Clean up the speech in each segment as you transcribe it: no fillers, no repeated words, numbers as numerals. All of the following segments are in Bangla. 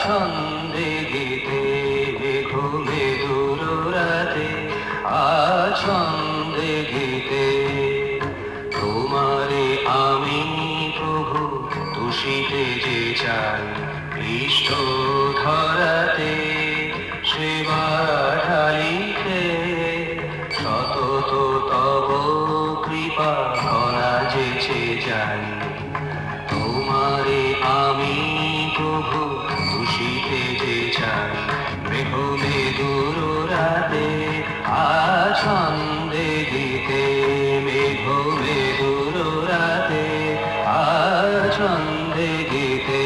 ছন্দে গীতে ঘুমে দূর রাতে আছন্দে গীতে তোমারে আমি প্রভু তুষিতে যে চাই পৃষ্ঠ ধরাতে সেবা ঢালিতে সতত তব কৃপা করা যেছে যাই তোমারে আমি প্রভু তুষিতে যে চাই মেঘ মেদুর রাতে আছন্দে গীতে মেঘ মেদুর রাতে আছন্দে গীতে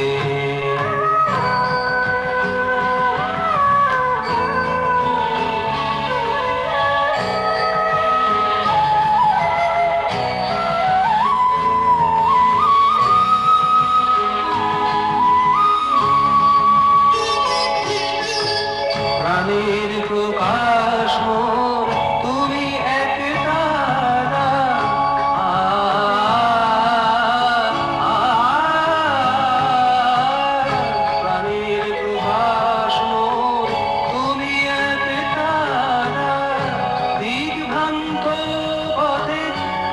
প্রাণের প্রকাশ মোর তুমি এক তারা প্রাণের প্রকাশ মোর তুমি এক তারা দিগ্ভ্রান্ত পথে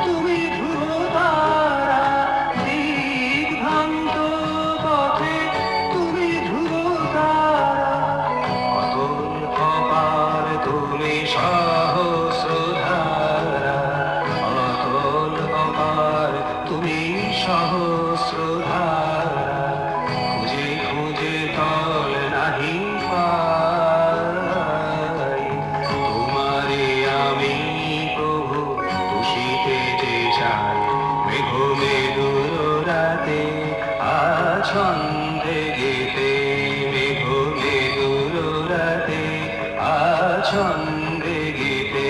তুমি ধ্রুব তারা দিগ্ভ্রান্ত পথে তুমি ধ্রুব তারা অপার তুমি সহস্রধারা অতল অপার তুমি সহস্রধারা খুঁজে খুঁজে তল নাহি পাই তোমারে আমি প্রভু তুষিতে যে চাই মেঘ মেদুর রাতে আছন্দে গীতে মেঘ মেদুর রাতে আছন্দে গীতে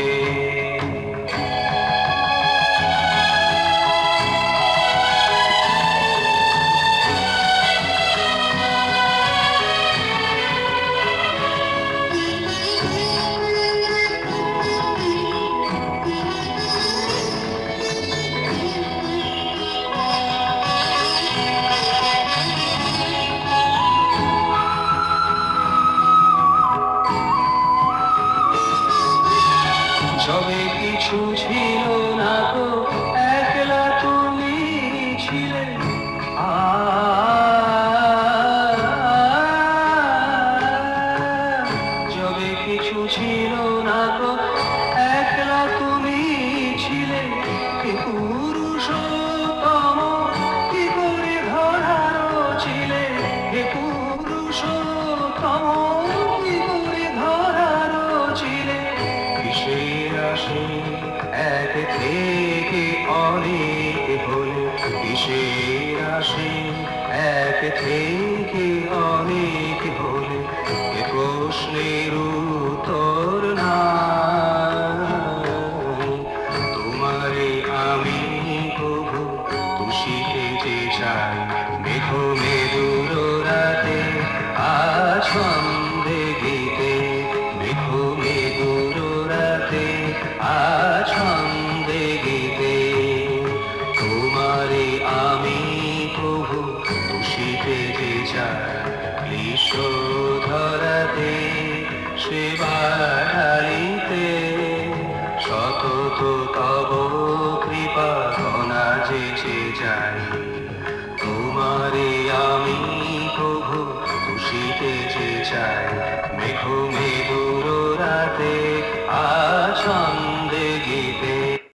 যবে কিছু ছিল না তো একলা তুমি ছিলে যবে কিছু ছিল না তো একলা তুমি ছিলে কি পুরুষোত্তম কি করে ধরার ছিলে হে পুরুষোত্তম কি করে ধরার ছিলে কিসের আসে এক থেকে অনেক হলে কিসের আসে এক থেকে অনেক হলে এ প্রশ্নের উত্তর নাই তোমারে আমি প্রভু তুষিতে যে চাই মেঘ মেদুর রাতে আছন্দে গীতে মেঘ মেদুর রাতে আছন্দে গীতে তোমারে আমি প্রভু তুষিতে যে চাই ক্লিষ্ট ধরাতে সেবা ঢালিতে সতত তব কৃপা